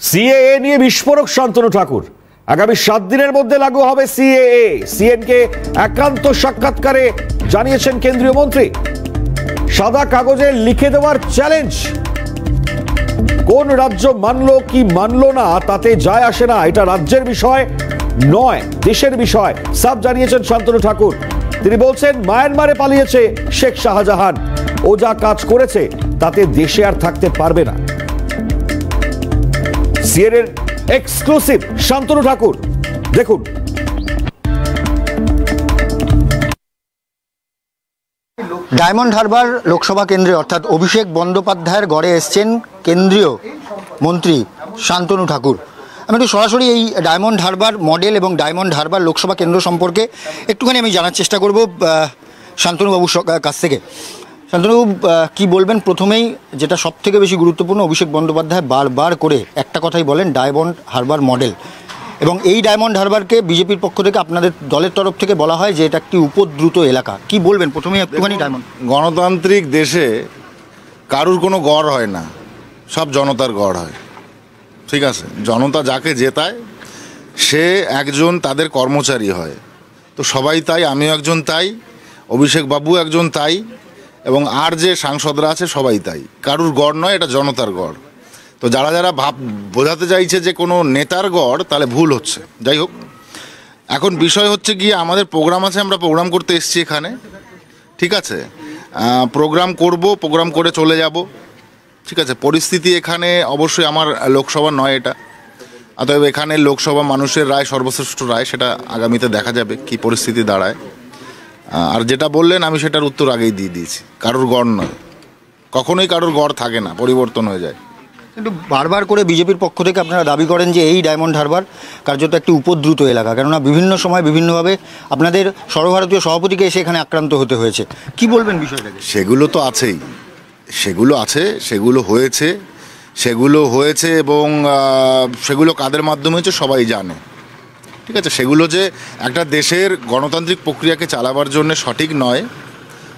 CAA নিয়ে বিস্ফোরক শান্তনু ঠাকুর। আগামী 7 দিনের মধ্যে লাগু হবে সিএএ। সিএনকে একান্ত সাক্ষাৎকারে জানিয়েছেন কেন্দ্রীয় মন্ত্রী। সাদা কাগজে লিখে দেওয়ার চ্যালেঞ্জ। কোন রাজ্য মানলো কি মানলো না তাতে যায় আসে না, এটা রাজ্যের বিষয় নয়, দেশের বিষয়, সব জানিয়েছেন শান্তনু ঠাকুর। তিনি বলছেন মায়ানমারে পালিয়েছে শেখ শাহজাহান, ও যা কাজ করেছে তাতে দেশে আর থাকতে পারবে না। সিএনএন এক্সক্লুসিভ শান্তনু ঠাকুর, দেখুন। ডায়মন্ড হারবার লোকসভা কেন্দ্রে অর্থাৎ অভিষেক বন্দ্যোপাধ্যায়ের গড়ে এসছেন কেন্দ্রীয় মন্ত্রী শান্তনু ঠাকুর। আমি একটু সরাসরি এই ডায়মন্ড হারবার মডেল এবং ডায়মন্ড হারবার লোকসভা কেন্দ্র সম্পর্কে একটুখানি আমি জানার চেষ্টা করব শান্তনুবাবুর কাছ থেকে। শান্তনুবাবু, কী বলবেন? প্রথমেই যেটা সবথেকে বেশি গুরুত্বপূর্ণ, অভিষেক বন্দ্যোপাধ্যায় বারবার করে একটা কথাই বলেন, ডায়মন্ড হারবার মডেল, এবং এই ডায়মন্ড হারবারকে বিজেপির পক্ষ থেকে আপনাদের দলের তরফ থেকে বলা হয় যে এটা একটি উপদ্রুত এলাকা। কি বলবেন প্রথমেই একটুখানি? ডায়মন্ড গণতান্ত্রিক দেশে কারুর কোনো গড় হয় না, সব জনতার গড় হয়, ঠিক আছে? জনতা যাকে জেতায় সে একজন তাদের কর্মচারী হয়, তো সবাই তাই, আমিও একজন তাই, অভিষেক বাবু একজন তাই, এবং আর যে সাংসদরা আছে সবাই তাই। কারুর গড় নয়, এটা জনতার গড়। তো যারা যারা বোঝাতে চাইছে যে কোনো নেতার গড়, তাহলে ভুল হচ্ছে। যাই হোক, এখন বিষয় হচ্ছে গিয়ে আমাদের প্রোগ্রাম আছে, আমরা প্রোগ্রাম করতে এসেছি এখানে, ঠিক আছে? প্রোগ্রাম করব, প্রোগ্রাম করে চলে যাব, ঠিক আছে? পরিস্থিতি এখানে অবশ্যই আমার লোকসভা নয় এটা, অতএব এখানে লোকসভা মানুষের রায়, সর্বশ্রেষ্ঠ রায়, সেটা আগামীতে দেখা যাবে কি পরিস্থিতি দাঁড়ায়। আর যেটা বললেন আমি সেটার উত্তর আগেই দিয়ে দিয়েছি, কারোর গড় নয়, কখনোই কারোর গড় থাকে না, পরিবর্তন হয়ে যায়। কিন্তু বারবার করে বিজেপির পক্ষ থেকে আপনারা দাবি করেন যে এই ডায়মন্ড হারবার কার্যত একটি উপদ্রুত এলাকা, কেননা বিভিন্ন সময় বিভিন্নভাবে আপনাদের সর্বভারতীয় সভাপতিকে এসে এখানে আক্রান্ত হতে হয়েছে। কি বলবেন বিষয়টাকে? সেগুলো তো আছেই, সেগুলো আছে, সেগুলো হয়েছে এবং সেগুলো কাদের মাধ্যমে হয়েছে সবাই জানে, ঠিক আছে? সেগুলো যে একটা দেশের গণতান্ত্রিক প্রক্রিয়াকে চালাবার জন্য সঠিক নয়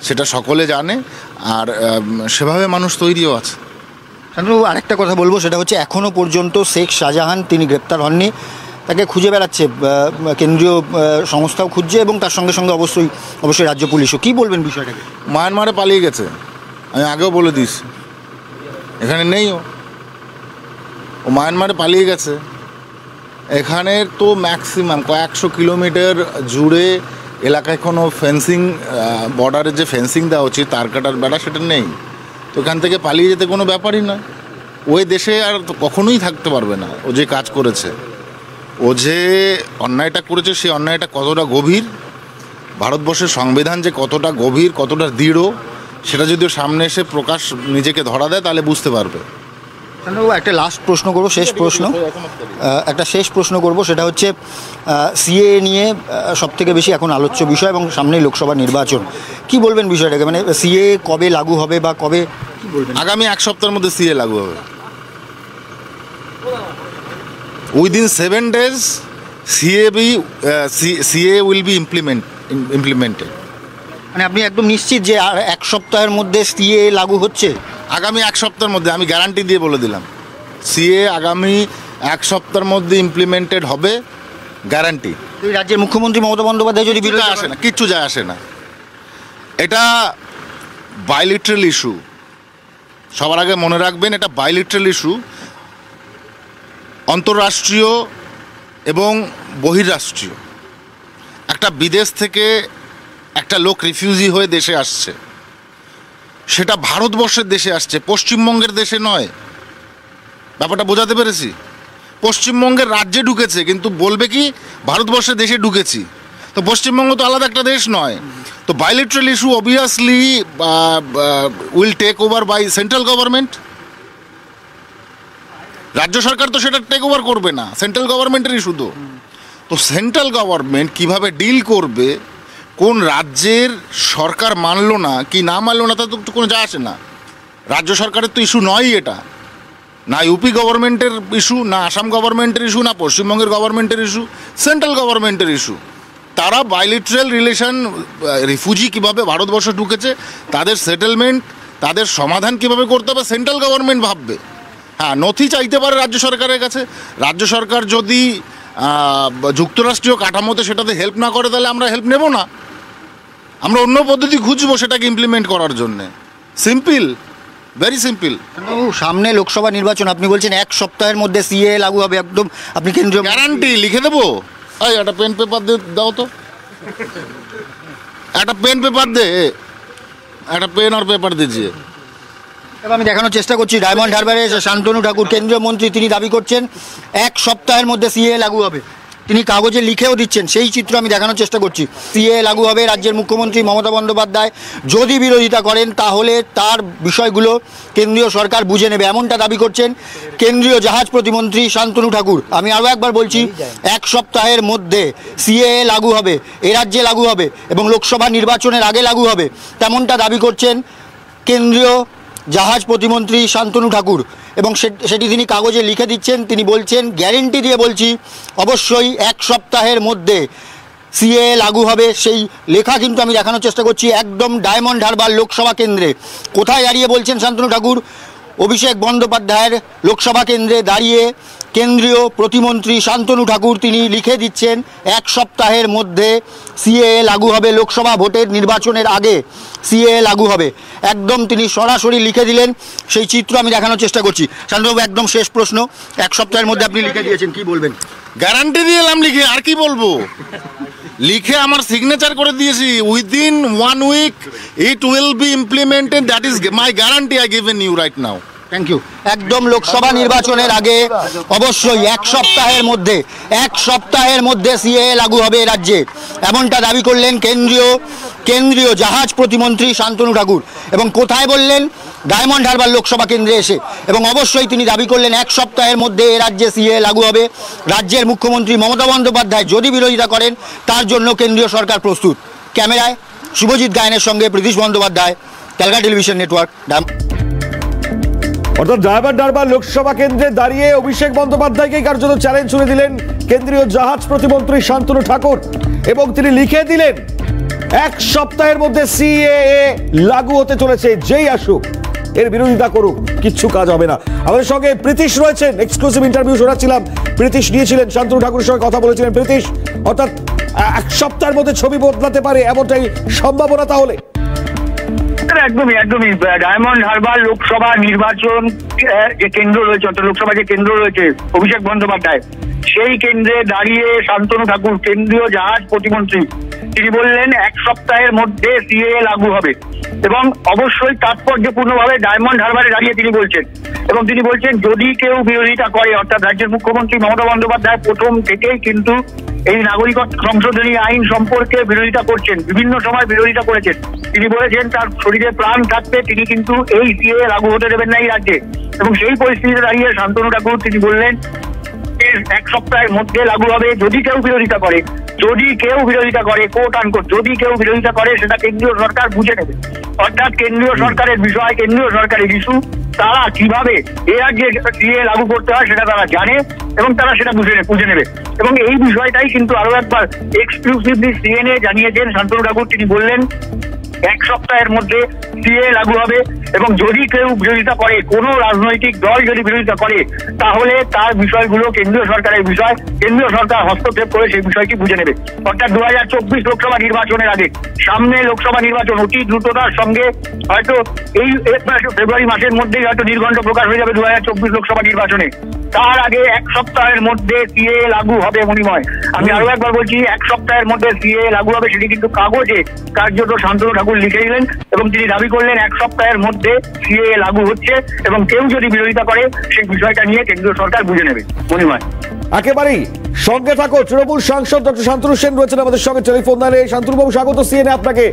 সেটা সকলে জানে, আর সেভাবে মানুষ তৈরিও আছে। শান্তনুবাবু, আরেকটা কথা বলবো, সেটা হচ্ছে এখনও পর্যন্ত শেখ শাহজাহান তিনি গ্রেপ্তার হননি, তাকে খুঁজে বেড়াচ্ছে কেন্দ্রীয় সংস্থাও খুঁজছে, এবং তার সঙ্গে সঙ্গে অবশ্যই রাজ্য পুলিশও। কী বলবেন বিষয়টাকে? মায়ানমারে পালিয়ে গেছে, আমি আগেও বলে দিস, এখানে নেই, ও মায়ানমারে পালিয়ে গেছে। এখানে তো ম্যাক্সিমাম কয়েকশো কিলোমিটার জুড়ে এলাকায় কোনো ফেন্সিং, বর্ডারের যে ফেন্সিং দেওয়া উচিত, তার কাটার বেড়া, সেটা নেই। তো এখান থেকে পালিয়ে যেতে কোনো ব্যাপারই নয়। ওই দেশে আর কখনোই থাকতে পারবে না। ও যে কাজ করেছে, ও যে অন্যায়টা করেছে, সেই অন্যায়টা কতটা গভীর, ভারতবর্ষের সংবিধান যে কতটা গভীর, কতটা দৃঢ়, সেটা যদি সামনে এসে প্রকাশ নিজেকে ধরা দেয় তাহলে বুঝতে পারবে। একটা লাস্ট প্রশ্ন করবো, শেষ প্রশ্ন করবো, সেটা হচ্ছে সিএএ নিয়ে সবথেকে বেশি এখন আলোচ্য বিষয়, এবং সামনেই লোকসভা নির্বাচন। কি বলবেন বিষয়টাকে? মানে সিএএ কবে লাগু হবে বা কবে, কি বলবেন? আগামী 1 সপ্তাহের মধ্যে সিএএ লাগু হবে। Within 7 days CAA will be implemented. মানে আপনি একদম নিশ্চিত যে আর 1 সপ্তাহের মধ্যে সিএএ লাগু হচ্ছে? আগামী 1 সপ্তাহের মধ্যে, আমি গ্যারান্টি দিয়ে বলে দিলাম, সিএএ আগামী 1 সপ্তাহের মধ্যে ইমপ্লিমেন্টেড হবে, গ্যারান্টি। রাজ্যের মুখ্যমন্ত্রী মমতা বন্দ্যোপাধ্যায় যদি বিরোধী আসে না, কিচ্ছু যায় আসে না, এটা বাইলিটারাল ইস্যু। সবার আগে মনে রাখবেন, এটা বাইলিটারাল ইস্যু। অন্তর্রাষ্ট্রীয় এবং বহির্রাষ্ট্রীয়, একটা বিদেশ থেকে একটা লোক রিফিউজি হয়ে দেশে আসছে, সেটা ভারতবর্ষের দেশে আসছে, পশ্চিমবঙ্গের দেশে নয়। ব্যাপারটা বোঝাতে পেরেছি? পশ্চিমবঙ্গের রাজ্যে ঢুকেছে, কিন্তু বলবে কি ভারতবর্ষের দেশে ঢুকেছি, তো পশ্চিমবঙ্গ তো আলাদা একটা দেশ নয়। তো bilateral issue obviously will take over by central government. রাজ্য সরকার তো সেটা টেক ওভার করবে না, সেন্ট্রাল গভর্নমেন্টের ইস্যু। তো সেন্ট্রাল গভর্নমেন্ট কীভাবে ডিল করবে, কোন রাজ্যের সরকার মানলো না কি না মানলো না, তা তো কোনো যায় আসে না। রাজ্য সরকারের তো ইস্যু নয়ই এটা, না ইউপি গভর্নমেন্টের ইস্যু, না আসাম গভর্নমেন্টের ইস্যু, না পশ্চিমবঙ্গের গভর্নমেন্টের ইস্যু, সেন্ট্রাল গভর্নমেন্টের ইস্যু। তারা বাইলেটারাল রিলেশন, রিফিউজি কীভাবে ভারতবর্ষে ঢুকেছে, তাদের সেটেলমেন্ট, তাদের সমাধান কীভাবে করতে হবে, সেন্ট্রাল গভর্নমেন্ট ভাববে। হ্যাঁ, নথি চাইতে পারে রাজ্য সরকারের কাছে। রাজ্য সরকার যদি যুক্তরাষ্ট্রীয় কাঠামোতে সেটাতে হেল্প না করে, তাহলে আমরা হেল্প নেব না, আমরা অন্য পদ্ধতি খুঁজবো সেটাকে ইমপ্লিমেন্ট করার জন্যে। Simple, very simple. সামনে লোকসভা নির্বাচন, আপনি বলছেন 1 সপ্তাহের মধ্যে সিএ লাগু হবে, একদম আপনি কেন্দ্রীয় গ্যারান্টি লিখে দেবো। এই একটা পেন পেপার দাও তো, একটা পেন পেপার দে, একটা পেন আর পেপার দিজিয়ে। এবার আমি দেখানোর চেষ্টা করছি, ডায়মন্ড হারবারে শান্তনু ঠাকুর কেন্দ্রীয় মন্ত্রী, তিনি দাবি করছেন 1 সপ্তাহের মধ্যে সিএ লাগু হবে। তিনি কাগজে লিখেও দিচ্ছেন, সেই চিত্র আমি দেখানোর চেষ্টা করছি। সিএ লাগু হবে, রাজ্যের মুখ্যমন্ত্রী মমতা বন্দ্যোপাধ্যায় যদি বিরোধিতা করেন তাহলে তার বিষয়গুলো কেন্দ্রীয় সরকার বুঝে নেবে, এমনটা দাবি করছেন কেন্দ্রীয় জাহাজ প্রতিমন্ত্রী শান্তনু ঠাকুর। আমি আরও একবার বলছি, 1 সপ্তাহের মধ্যে সিএ লাগু হবে, এ রাজ্যে লাগু হবে এবং লোকসভা নির্বাচনের আগে লাগু হবে, তেমনটা দাবি করছেন কেন্দ্রীয় জাহাজ প্রতিমন্ত্রী শান্তনু ঠাকুর এবং সেটি তিনি কাগজে লিখে দিচ্ছেন। তিনি বলছেন, গ্যারেন্টি দিয়ে বলছি অবশ্যই 1 সপ্তাহের মধ্যে সিএ লাগু হবে। সেই লেখা কিন্তু আমি দেখানোর চেষ্টা করছি, একদম ডায়মন্ড হারবার লোকসভা কেন্দ্রে। কোথায় দাঁড়িয়ে বলছেন শান্তনু ঠাকুর? অভিষেক বন্দ্যোপাধ্যায়ের লোকসভা কেন্দ্রে দাঁড়িয়ে কেন্দ্রীয় প্রতিমন্ত্রী শান্তনু ঠাকুর তিনি লিখে দিচ্ছেন 1 সপ্তাহের মধ্যে সিএ লাগু হবে, লোকসভা ভোটের নির্বাচনের আগে সিএ লাগু হবে, একদম তিনি সরাসরি লিখে দিলেন। সেই চিত্র আমি দেখানোর চেষ্টা করছি। শান্তনুবাবু, একদম শেষ প্রশ্ন, 1 সপ্তাহের মধ্যে আপনি লিখে দিয়েছেন, কি বলবেন? গ্যারান্টি দিলাম লিখে, আর কি বলবো? লিখে আমার সিগনেচার করে দিয়েছি, within 1 week it will be implemented, that is my guarantee I given you right now. Thank you. একদম লোকসভা নির্বাচনের আগে অবশ্যই 1 সপ্তাহের মধ্যে সিএ লাগু হবে রাজ্যে, এমনটা দাবি করলেন কেন্দ্রীয় জাহাজ প্রতিমন্ত্রী শান্তনু ঠাকুর। এবং কোথায় বললেন? ডায়মন্ড হারবার লোকসভা কেন্দ্রে এসে। এবং অবশ্যই তিনি দাবি করলেন 1 সপ্তাহের মধ্যে এ রাজ্যে সিএ লাগু হবে। রাজ্যের মুখ্যমন্ত্রী মমতা বন্দ্যোপাধ্যায় যদি বিরোধিতা করেন তার জন্য কেন্দ্রীয় সরকার প্রস্তুত। ক্যামেরায় শুভজিৎ গায়নের সঙ্গে প্রীতিশ বন্দ্যোপাধ্যায়, ক্যালকাটা টেলিভিশন নেটওয়ার্ক। অর্থাৎ ডায়মন্ড হারবার লোকসভা কেন্দ্রে দাঁড়িয়ে অভিষেক বন্দ্যোপাধ্যায়কে কার্যত চ্যালেঞ্জ ছুড়ে দিলেন কেন্দ্রীয় জাহাজ প্রতিমন্ত্রী শান্তনু ঠাকুর এবং তিনি লিখে দিলেন 1 সপ্তাহের মধ্যে সিএএ লাগু হতে চলেছে, যেই আসুক এর বিরোধিতা করুক, কিচ্ছু কাজ হবে না। আমাদের সঙ্গে প্রীতিশ রয়েছেন, এক্সক্লুসিভ ইন্টারভিউ শোনাচ্ছিলাম, প্রীতিশ নিয়েছিলেন, শান্তনু ঠাকুরের সঙ্গে কথা বলেছিলেন। প্রীতিশ, অর্থাৎ 1 সপ্তাহের মধ্যে ছবি বদলাতে পারে এমনটাই সম্ভাবনা তাহলে? একদমই ডায়মন্ড হারবার লোকসভা নির্বাচন যে কেন্দ্র রয়েছে, অর্থাৎ লোকসভা যে কেন্দ্র রয়েছে অভিষেক বন্দ্যোপাধ্যায়, সেই কেন্দ্রে দাঁড়িয়ে শান্তনু ঠাকুর কেন্দ্রীয় জাহাজ প্রতিমন্ত্রী তিনি বললেন 1 সপ্তাহের মধ্যে সিএএ লাগু হবে এবং অবশ্যই তাৎপর্যপূর্ণভাবে ডায়মন্ড হারবারে দাঁড়িয়ে তিনি বলছেন। এবং তিনি বলছেন যদি কেউ বিরোধিতা করে, অর্থাৎ রাজ্যের মুখ্যমন্ত্রী মমতা বন্দ্যোপাধ্যায় প্রথম থেকেই কিন্তু এই নাগরিকত্ব সংশোধনী আইন সম্পর্কে বিরোধিতা করছেন, বিভিন্ন সময় বিরোধিতা করেছেন। তিনি বলেছেন তার শরীরে প্রাণ থাকতে তিনি কিন্তু এই সিএএ লাগু হতে দেবেন না এই রাজ্যে। এবং সেই পরিস্থিতিতে দাঁড়িয়ে শান্তনু ঠাকুর তিনি বললেন 1 সপ্তাহের মধ্যে লাগু হবে। যদি কেউ বিরোধিতা করে কোট আনকোট, যদি কেউ বিরোধিতা করে সেটা কেন্দ্রীয় সরকার বুঝে নেবে। অর্থাৎ কেন্দ্রীয় সরকারের বিষয়, কেন্দ্রীয় সরকারের ইস্যু, তারা কিভাবে এ রাজ্যে সিএ লাগু করতে হয় সেটা তারা জানে এবং তারা সেটা বুঝে নেবে। এবং এই বিষয়টাই কিন্তু আরো একবার এক্সক্লুসিভলি সিএনএ জানিয়েছেন শান্তনু ঠাকুর। তিনি বললেন 1 সপ্তাহের মধ্যে সিএ লাগু হবে এবং যদি কেউ বিরোধিতা করে, কোনো রাজনৈতিক দল যদি বিরোধিতা করে, তাহলে তার বিষয়গুলো কেন্দ্রীয় সরকারের বিষয়, কেন্দ্রীয় সরকার হস্তক্ষেপ করে সেই বিষয়টি বুঝে নেবে। অর্থাৎ 2024 লোকসভা নির্বাচনের আগে, সামনে লোকসভা নির্বাচন অতি দ্রুততার সঙ্গে হয়তো এই ফেব্রুয়ারি মাসের মধ্যেই হয়তো নির্ঘণ্ট প্রকাশ হয়ে যাবে 2024 লোকসভা নির্বাচনে। তার আগে 1 সপ্তাহের মধ্যে সিএ লাগু হবে মনিময়। আমি আরো একবার বলছি, 1 সপ্তাহের মধ্যে সিএ লাগু হবে, সেটি কিন্তু কাগজে কার্যত শান্তনু ঠাকুর লিখে দিলেন এবং তিনি দাবি করলেন 1 সপ্তাহের মধ্যে সিএ লাগু হচ্ছে এবং কেউ যদি বিরোধিতা করে সেই বিষয়টা নিয়ে কেন্দ্রীয় সরকার বুঝে নেবে মনিময়। একেবারেই সঙ্গে থাকো, তৃণমূল সাংসদ ডক্টর শান্তনু সেন রয়েছেন আমাদের সঙ্গে টেলিফোন লাইনে। শান্তনু বাবু, স্বাগত সিএনএ আপনাকে।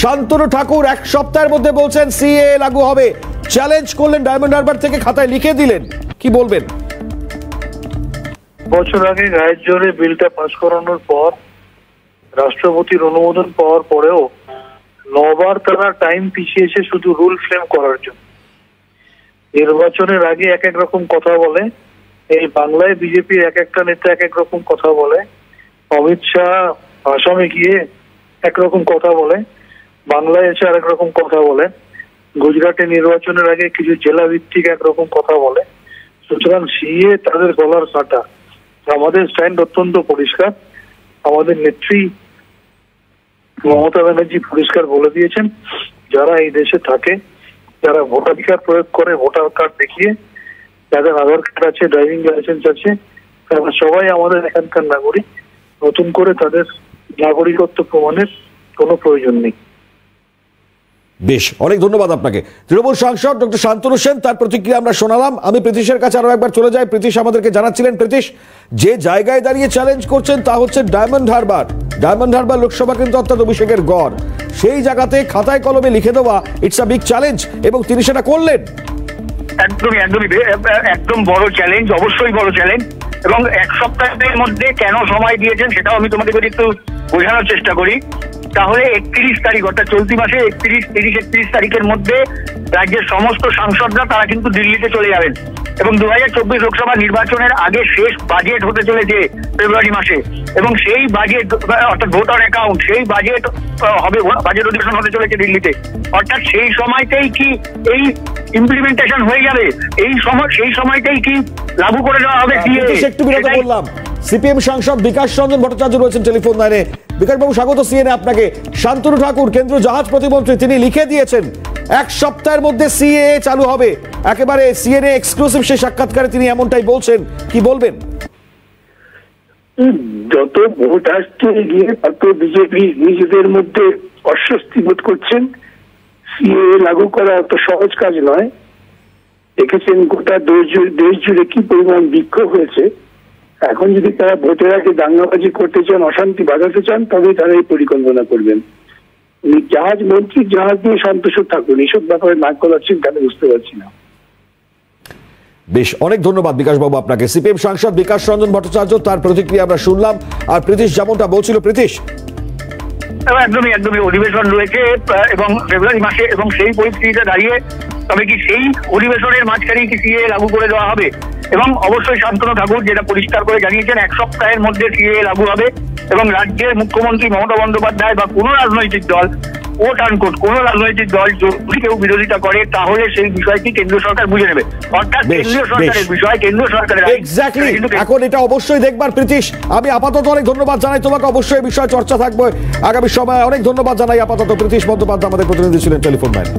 শান্তনু ঠাকুর 1 সপ্তাহের মধ্যে বলছেন সিএ লাগু হবে, চ্যালেঞ্জ করলেন, ডায়মন্ড হারবার থেকে খাতায় লিখে দিলেন, কি বলবেন? বছর আগে গায়ের জোরে বিলটা পাস করানোর পর, রাষ্ট্রপতির অনুমোদন পাওয়ার পরেও 9 বার তারা টাইম পিছিয়েছে শুধু রুল ফ্রেম করার জন্য। নির্বাচনের আগে এক এক রকম কথা বলে, এই বাংলায় বিজেপির এক একটা নেতা এক এক রকম কথা বলে, অমিত শাহ আসামে গিয়ে একরকম কথা বলে, বাংলায় এসে আরেক রকম কথা বলে, গুজরাটে নির্বাচনের আগে কিছু জেলা ভিত্তিক একরকম কথা বলে। সুতরাং সিএ তাদের গলার কাটা। আমাদের স্ট্যান্ড অত্যন্ত পরিষ্কার। আমাদের নেত্রী মমতা ব্যানার্জি পরিষ্কার বলে দিয়েছেন, যারা এই দেশে থাকে, যারা ভোটাধিকার প্রয়োগ করে, ভোটার কার্ড দেখিয়ে, যাদের আধার কার্ড আছে, ড্রাইভিং লাইসেন্স আছে, তারা সবাই আমাদের এখানকার নাগরিক। নতুন করে তাদের নাগরিকত্ব প্রমাণের কোনো প্রয়োজন নেই। বেশ, অনেক ধন্যবাদ আপনাকে। তৃণমূল সাংসদ ডক্টর শান্তনু সেন, তার প্রতিক্রিয়া আমরা শোনালাম। আমি প্রীতিশের কাছে আরো একবার চলে যাই। প্রীতিশ আমাদেরকে জানাচ্ছিলেন, প্রীতিশ যে জায়গায় দাঁড়িয়ে চ্যালেঞ্জ করছেন তা হচ্ছে ডায়মন্ড হারবার। ডায়মন্ড হারবার লোকসভা কিন্তু অর্থাৎ অভিষেকের গড়, সেই জায়গাতে খাতায় কলমে লিখে দেওয়া ইটস আ বিগ চ্যালেঞ্জ, এবং তিনি সেটা করলেন। একদমই একদম বড় চ্যালেঞ্জ, অবশ্যই বড় চ্যালেঞ্জ। এবং এক সপ্তাহের মধ্যে কেন সময় দিয়েছেন সেটাও আমি তোমাদের একটু বোঝানোর চেষ্টা করি। তাহলে 31 তারিখ অর্থাৎ চলতি মাসে 31 তারিখের মধ্যে রাজ্যের সমস্ত সাংসদরা তারা কিন্তু দিল্লিতে চলে যাবেন, এবং 2024 লোকসভা নির্বাচনের আগে শেষ বাজেট হতে চলেছে ফেব্রুয়ারি মাসে, এবং সেই বাজেট অর্থাৎ ভোটার অ্যাকাউন্ট, সেই বাজেট হবে, বাজেট অধিবেশন হতে চলেছে দিল্লিতে। অর্থাৎ সেই সময়তেই কি এই ইমপ্লিমেন্টেশন হয়ে যাবে, সেই সময়তেই কি লাগু করে দেওয়া হবে সিএএ। একটু বিরত বললাম। সিপিএম সাংসদ বিকাশ রঞ্জন ভট্টাচার্য রয়েছেন টেলিফোন লাইনে। বিকাশ বাবু, স্বাগত সিএনএ আপনাকে। শান্তনু ঠাকুর কেন্দ্রীয় জাহাজ প্রতিমন্ত্রী, তিনি লিখে দিয়েছেন এক সপ্তাহের মধ্যে সিএএ চালু হবে। একেবারে সিএনএ এক্সক্লুসিভ সেই সাক্ষাৎকারে তিনি এমনটাই বলছেন, কি বলবেন? যত ভোট আসছে গিয়ে তত বিজেপি নিজেদের মধ্যে অস্বস্তি বোধ করছেন। সিএএ লাগু করা অত সহজ কাজ নয়। দেখেছেন গোটা দেশ জুড়ে কি পরিমাণ বিক্ষোভ হয়েছে। এখন যদি তারা ভোটের আগে দাঙ্গাবাজি করতে চান, অশান্তি বাঁধাতে চান, তবে তারা এই পরিকল্পনা করবেন। জাহাজ মন্ত্রী জাহাজ নিয়ে সন্তোষ থাকুন, এইসব ব্যাপারে নাক গলাচ্ছেন কেন বুঝতে পারছি না। বেশ, অনেক ধন্যবাদ বিকাশ বাবু আপনাকে। সিপিএম সাংসদ বিকাশ রঞ্জন ভট্টাচার্য, তার প্রতিক্রিয়া আমরা শুনলাম। আর প্রীতিশ যেমনটা বলছিল, প্রীতিশ একদমই অধিবেশন রয়েছে এবং ফেব্রুয়ারি মাসে, এবং সেই পরিস্থিতিতে দাঁড়িয়ে তবে কি সেই অধিবেশনের মাঝখানেই কি সিএএ লাগু করে দেওয়া হবে? এবং অবশ্যই শান্তনু ঠাকুর যেটা পরিষ্কার করে জানিয়েছেন, এক সপ্তাহের মধ্যে সিএএ লাগু হবে, এবং রাজ্যের মুখ্যমন্ত্রী মমতা বন্দ্যোপাধ্যায় বা কোনো রাজনৈতিক দল, কোট আনকোট কোনো রাজনৈতিক দল যদি কেউ বিরোধিতা করে, তাহলে সেই বিষয়টি কেন্দ্রীয় সরকার বুঝে নেবে। অর্থাৎ কেন্দ্রীয় সরকারের বিষয়, কেন্দ্রীয় সরকারের। এক্স্যাক্টলি, এখন এটা অবশ্যই দেখবার। প্রীতিশ, আমি আপাতত অনেক ধন্যবাদ জানাই তোমাকে। অবশ্যই বিষয় চর্চা থাকবে আগামী সময়। অনেক ধন্যবাদ জানাই আপাতত। প্রীতিশ বন্দ্যোপাধ্যায় আমাদের প্রতিনিধি ছিলেন টেলিফোন লাইনে।